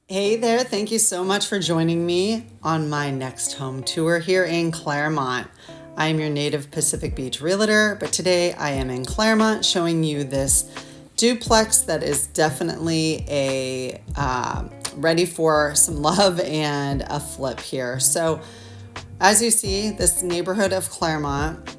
Hey there, thank you so much for joining me on my next home tour here in Clairemont. I am your native Pacific Beach Realtor, but today I am in Clairemont showing you this duplex that is definitely ready for some love and a flip here. So as you see, this neighborhood of Clairemont,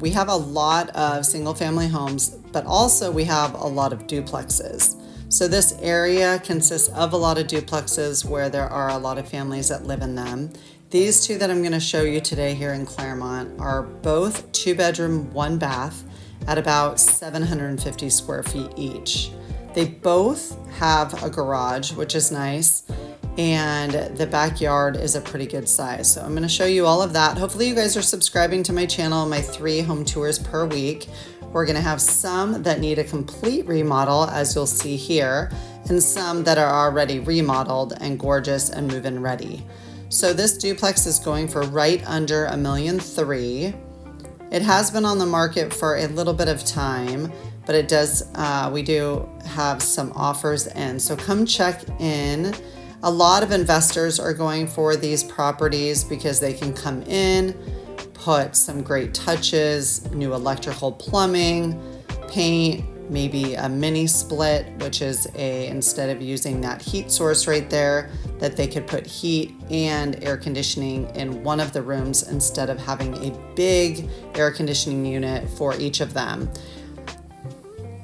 we have a lot of single family homes, but also we have a lot of duplexes. So this area consists of a lot of duplexes where there are a lot of families that live in them. These two that I'm going to show you today here in Clairemont are both 2-bedroom, 1-bath at about 750 square feet each. They both have a garage, which is nice, and the backyard is a pretty good size. So I'm going to show you all of that. Hopefully you guys are subscribing to my channel, my 3 home tours per week. We're going to have some that need a complete remodel, as you'll see here, and some that are already remodeled and gorgeous and move-in ready. So this duplex is going for right under $1.3 million. It has been on the market for a little bit of time, but it does. We do have some offers in. So come check in. A lot of investors are going for these properties because they can come in, put some great touches, new electrical, plumbing, paint, maybe a mini split, which is instead of using that heat source right there, that they could put heat and air conditioning in one of the rooms instead of having a big air conditioning unit for each of them.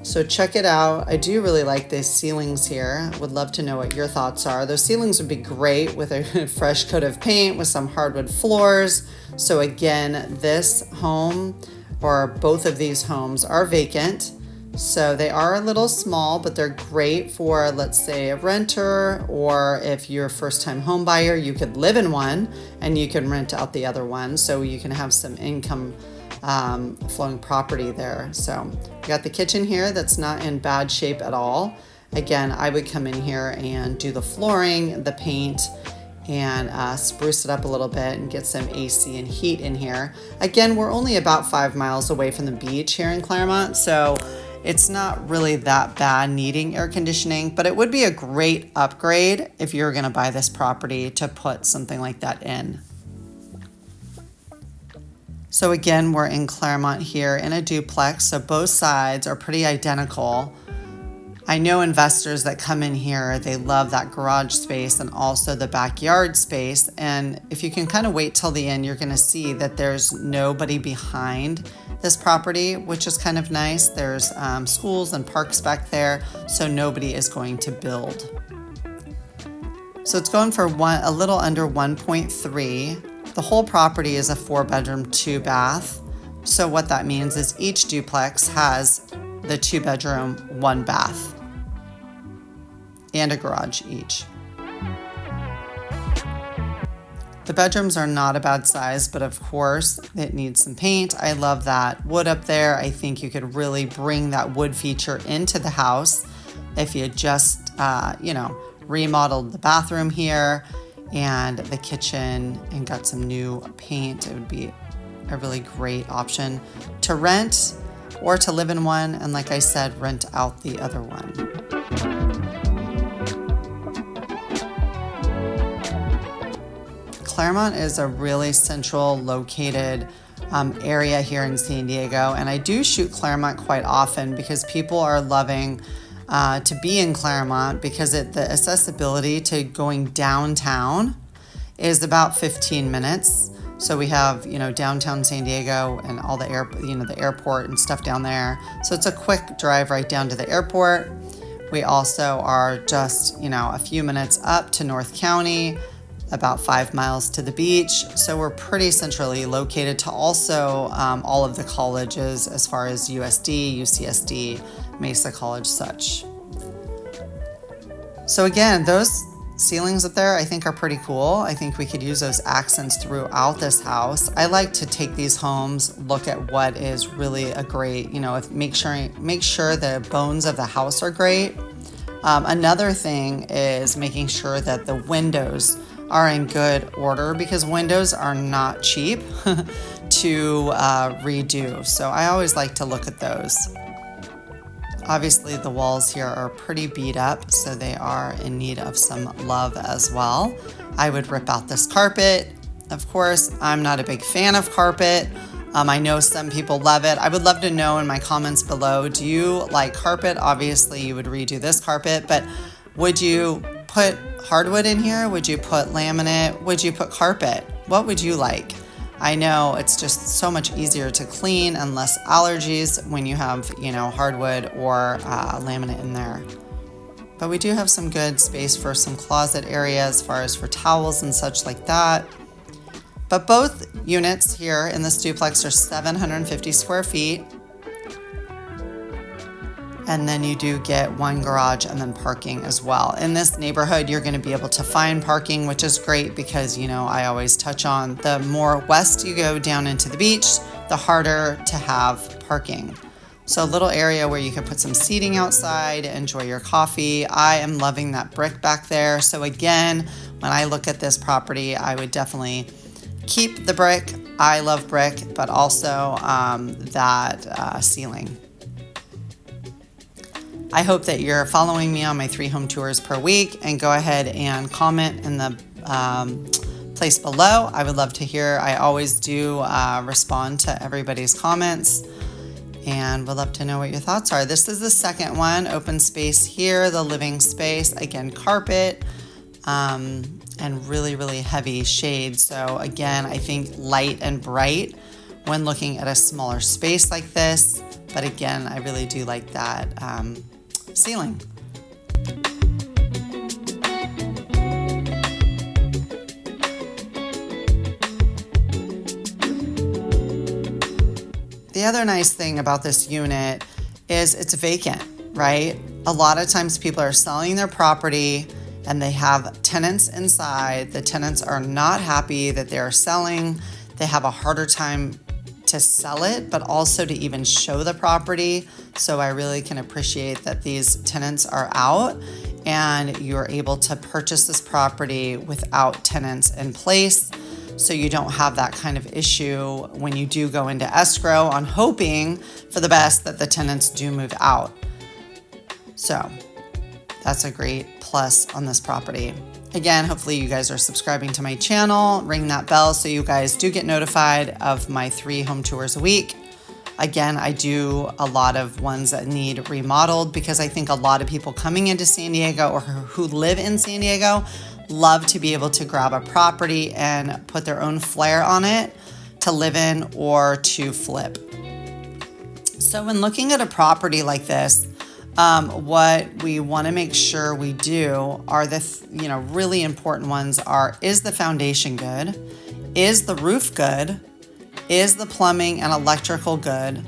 So check it out. I do really like these ceilings here. Would love to know what your thoughts are. Those ceilings would be great with a fresh coat of paint with some hardwood floors. So again, this home or both of these homes are vacant. So they are a little small, but they're great for, let's say, a renter, or if you're a first-time home buyer, you could live in one and you can rent out the other one. So you can have some income flowing property there. So we got the kitchen here that's not in bad shape at all. Again, I would come in here and do the flooring, the paint, and spruce it up a little bit and get some AC and heat in here. Again, we're only about 5 miles away from the beach here in Clairemont, so it's not really that bad needing air conditioning, but it would be a great upgrade if you're gonna buy this property to put something like that in. So again, we're in Clairemont here in a duplex, so both sides are pretty identical. I know investors that come in here, they love that garage space and also the backyard space. And if you can kind of wait till the end, you're gonna see that there's nobody behind this property, which is kind of nice. There's schools and parks back there, so nobody is going to build. So it's going for a little under 1.3. The whole property is a 4-bedroom, 2-bath. So what that means is each duplex has the 2-bedroom, 1-bath, and a garage each. The bedrooms are not a bad size, but of course it needs some paint. I love that wood up there. I think you could really bring that wood feature into the house if you just, remodeled the bathroom here and the kitchen and got some new paint. It would be a really great option to rent or to live in one, and like I said, rent out the other one. Clairemont is a really central located area here in San Diego, and I do shoot Clairemont quite often because people are loving to be in Clairemont because the accessibility to going downtown is about 15 minutes. So we have, downtown San Diego and all the the airport and stuff down there. So it's a quick drive right down to the airport. We also are just, a few minutes up to North County, about 5 miles to the beach. So we're pretty centrally located to also all of the colleges as far as USD, UCSD, Mesa College, such. So again, those ceilings up there I think are pretty cool. I think we could use those accents throughout this house. I like to take these homes, look at what is really a great, make sure the bones of the house are great. Another thing is making sure that the windows are in good order, because windows are not cheap to redo. So I always like to look at those. Obviously the walls here are pretty beat up, so they are in need of some love as well. I would rip out this carpet. Of course, I'm not a big fan of carpet. I know some people love it. I would love to know in my comments below, do you like carpet? Obviously you would redo this carpet, but would you put hardwood in here? Would you put laminate? Would you put carpet? What would you like? I know it's just so much easier to clean and less allergies when you have, hardwood or laminate in there. But we do have some good space for some closet area as far as for towels and such like that. But both units here in this duplex are 750 square feet. And then you do get one garage and then parking as well. In this neighborhood, you're going to be able to find parking, which is great because, I always touch on the more west you go down into the beach, the harder to have parking. So a little area where you can put some seating outside, enjoy your coffee. I am loving that brick back there. So again, when I look at this property, I would definitely keep the brick. I love brick, but also that ceiling. I hope that you're following me on my 3 home tours per week, and go ahead and comment in the place below. I would love to hear. I always do respond to everybody's comments, and would love to know what your thoughts are. This is the second one, open space here, the living space. Again, carpet and really, really heavy shade. So again, I think light and bright when looking at a smaller space like this. But again, I really do like that ceiling. The other nice thing about this unit is it's vacant, right? A lot of times people are selling their property and they have tenants inside. The tenants are not happy that they're selling. They have a harder time to sell it, but also to even show the property. So I really can appreciate that these tenants are out and you're able to purchase this property without tenants in place. So you don't have that kind of issue when you do go into escrow on hoping for the best that the tenants do move out. So that's a great plus on this property. Again, hopefully you guys are subscribing to my channel, ring that bell so you guys do get notified of my 3 home tours a week. Again, I do a lot of ones that need remodeled because I think a lot of people coming into San Diego or who live in San Diego love to be able to grab a property and put their own flair on it to live in or to flip. So when looking at a property like this, what we want to make sure we do are the really important ones are, is the foundation good? Is the roof good? Is the plumbing and electrical good?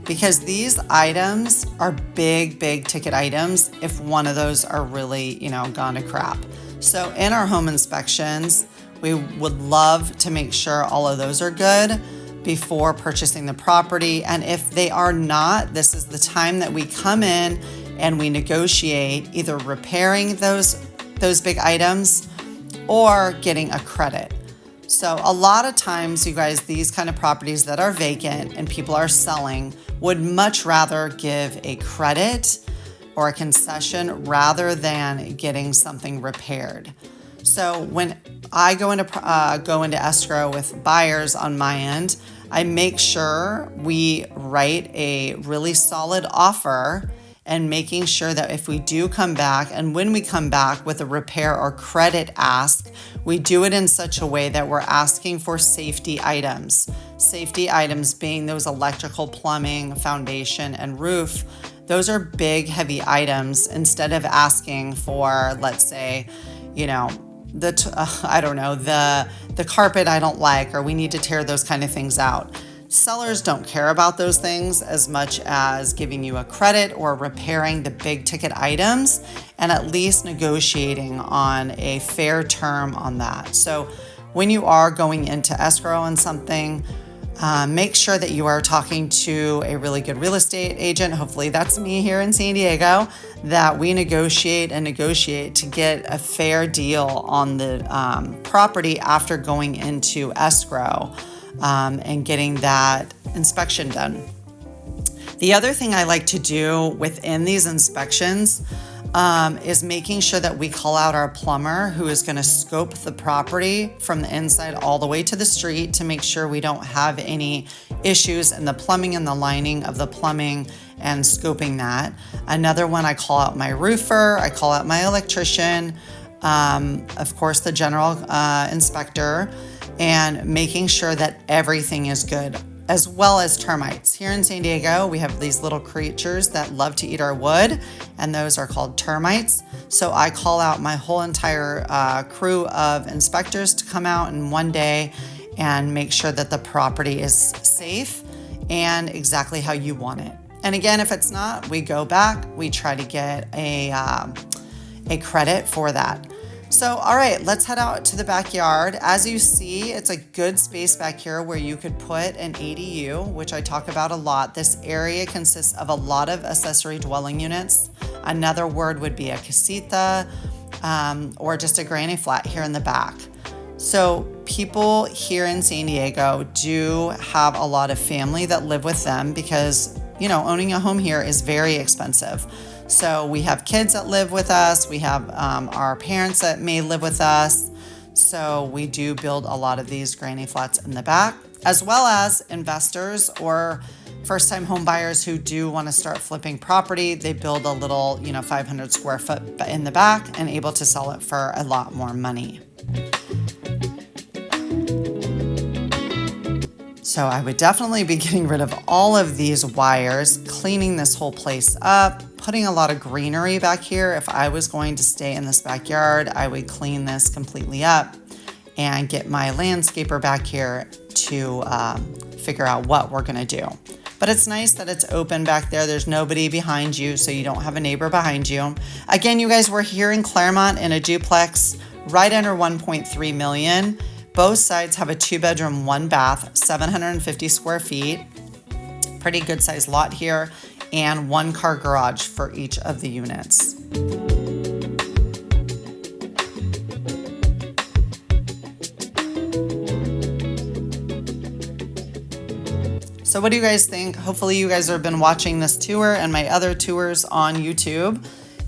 Because these items are big ticket items if one of those are really, gone to crap. So in our home inspections, we would love to make sure all of those are good before purchasing the property. And if they are not, this is the time that we come in and we negotiate either repairing those big items or getting a credit. So a lot of times, you guys, these kind of properties that are vacant and people are selling would much rather give a credit or a concession rather than getting something repaired. So when I go into escrow with buyers on my end, I make sure we write a really solid offer and making sure that if we do come back and when we come back with a repair or credit ask, we do it in such a way that we're asking for safety items. Safety items being those electrical, plumbing, foundation, and roof. Those are big, heavy items instead of asking for, let's say, the carpet I don't like, or we need to tear those kind of things out. Sellers don't care about those things as much as giving you a credit or repairing the big ticket items and at least negotiating on a fair term on that. So when you are going into escrow on something, make sure that you are talking to a really good real estate agent. Hopefully that's me here in San Diego, that we negotiate to get a fair deal on the property after going into escrow and getting that inspection done. The other thing I like to do within these inspections is making sure that we call out our plumber who is going to scope the property from the inside all the way to the street to make sure we don't have any issues in the plumbing and the lining of the plumbing and scoping that. Another one, I call out my roofer, I call out my electrician, of course the general inspector, and making sure that everything is good, as well as termites. Here in San Diego, we have these little creatures that love to eat our wood, and those are called termites. So I call out my whole entire crew of inspectors to come out in one day and make sure that the property is safe and exactly how you want it. And again, if it's not, we go back, we try to get a credit for that. So, all right, let's head out to the backyard. As you see, it's a good space back here where you could put an ADU, which I talk about a lot. This area consists of a lot of accessory dwelling units. Another word would be a casita, or just a granny flat here in the back. So people here in San Diego do have a lot of family that live with them because, you know, owning a home here is very expensive. So we have kids that live with us. We have our parents that may live with us. So we do build a lot of these granny flats in the back, as well as investors or first-time home buyers who do want to start flipping property. They build a little, 500 square foot in the back and able to sell it for a lot more money. So I would definitely be getting rid of all of these wires, cleaning this whole place up, putting a lot of greenery back here. If I was going to stay in this backyard, I would clean this completely up and get my landscaper back here to figure out what we're gonna do. But it's nice that it's open back there. There's nobody behind you, so you don't have a neighbor behind you. Again, you guys, we're here in Clairemont in a duplex right under 1.3 million. Both sides have a 2-bedroom, 1-bath, 750 square feet. Pretty good sized lot here, and 1-car garage for each of the units. So what do you guys think? Hopefully you guys have been watching this tour and my other tours on YouTube,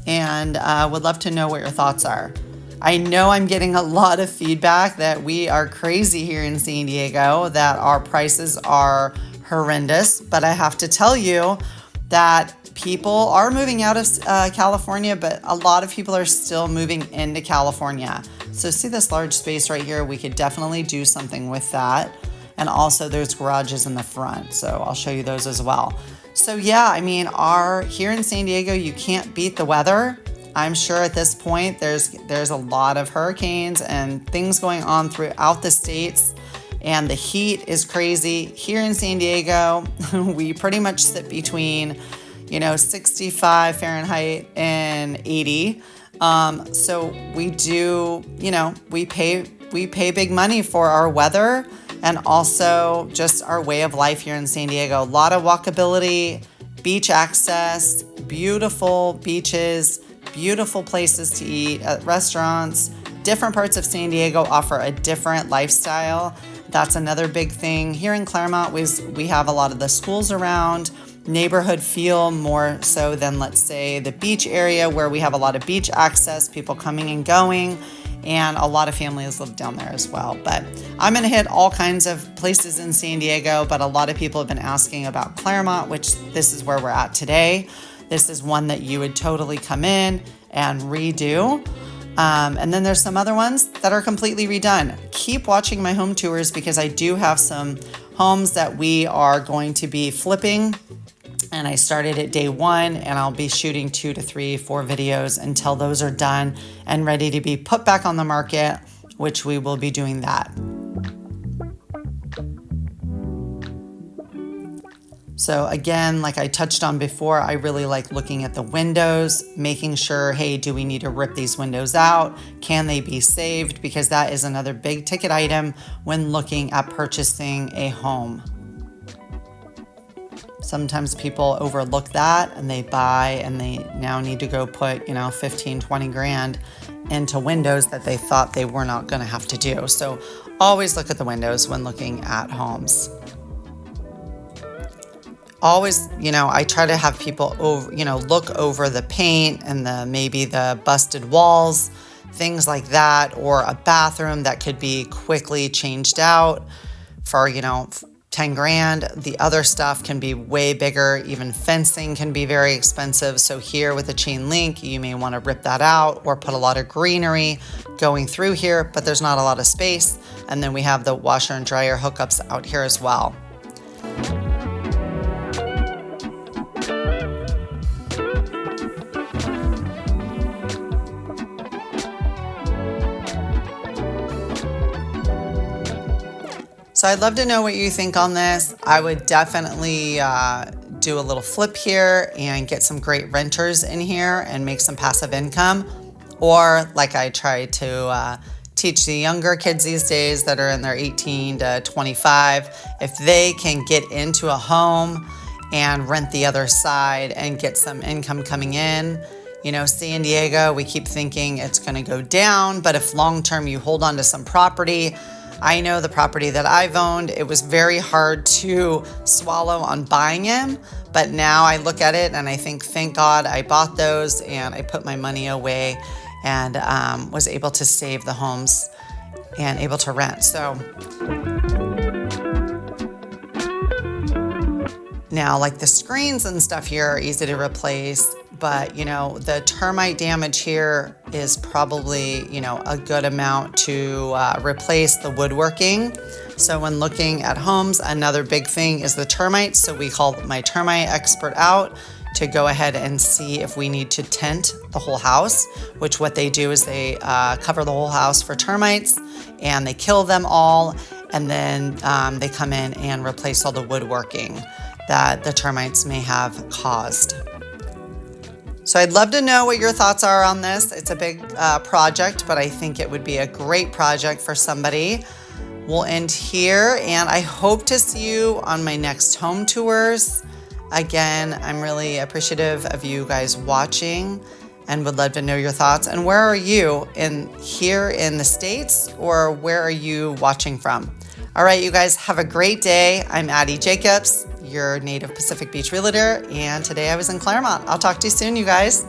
and would love to know what your thoughts are. I know I'm getting a lot of feedback that we are crazy here in San Diego, that our prices are horrendous, but I have to tell you that people are moving out of California, but a lot of people are still moving into California. So see this large space right here? We could definitely do something with that. And also there's garages in the front, so I'll show you those as well. So yeah, I mean, here in San Diego, you can't beat the weather. I'm sure at this point there's a lot of hurricanes and things going on throughout the states, and the heat is crazy. Here in San Diego, we pretty much sit between 65 Fahrenheit and 80. So we do, we pay big money for our weather and also just our way of life here in San Diego. A lot of walkability, beach access, beautiful beaches, beautiful places to eat at restaurants. Different parts of San Diego offer a different lifestyle. That's another big thing. Here in Clairemont, we have a lot of the schools around, neighborhood feel more so than, let's say, the beach area where we have a lot of beach access, people coming and going, and a lot of families live down there as well. But I'm gonna hit all kinds of places in San Diego, but a lot of people have been asking about Clairemont, which this is where we're at today. This is one that you would totally come in and redo. And then there's some other ones that are completely redone. Keep watching my home tours because I do have some homes that we are going to be flipping. And I started at day 1, and I'll be shooting 2 to 3, 4 videos until those are done and ready to be put back on the market, which we will be doing that. So again, like I touched on before, I really like looking at the windows, making sure, hey, do we need to rip these windows out? Can they be saved? Because that is another big ticket item when looking at purchasing a home. Sometimes people overlook that and they buy and they now need to go put, 15, 20 grand into windows that they thought they were not going to have to do. So always look at the windows when looking at homes. always, I try to have people look over the paint and maybe the busted walls, things like that, or a bathroom that could be quickly changed out for, 10 grand. The other stuff can be way bigger. Even fencing can be very expensive. So here with a chain link, you may want to rip that out or put a lot of greenery going through here, but there's not a lot of space. And then we have the washer and dryer hookups out here as well. So I'd love to know what you think on this. I would definitely do a little flip here and get some great renters in here and make some passive income. Or like I try to teach the younger kids these days that are in their 18 to 25, if they can get into a home and rent the other side and get some income coming in. San Diego, we keep thinking it's going to go down, but if long-term you hold on to some property, I know the property that I've owned, it was very hard to swallow on buying them, but now I look at it and I think, thank God I bought those and I put my money away and was able to save the homes and able to rent. So now, like the screens and stuff here are easy to replace, but the termite damage here is probably, a good amount to replace the woodworking. So when looking at homes, another big thing is the termites. So we call my termite expert out to go ahead and see if we need to tent the whole house, which what they do is they cover the whole house for termites and they kill them all. And then they come in and replace all the woodworking that the termites may have caused. So I'd love to know what your thoughts are on this. It's a big project, but I think it would be a great project for somebody. We'll end here, and I hope to see you on my next home tours. Again, I'm really appreciative of you guys watching and would love to know your thoughts. And where are you here in the States, or where are you watching from? All right, you guys have a great day. I'm Addie Jacobs, your native Pacific Beach Realtor, and today I was in Clairemont. I'll talk to you soon, you guys.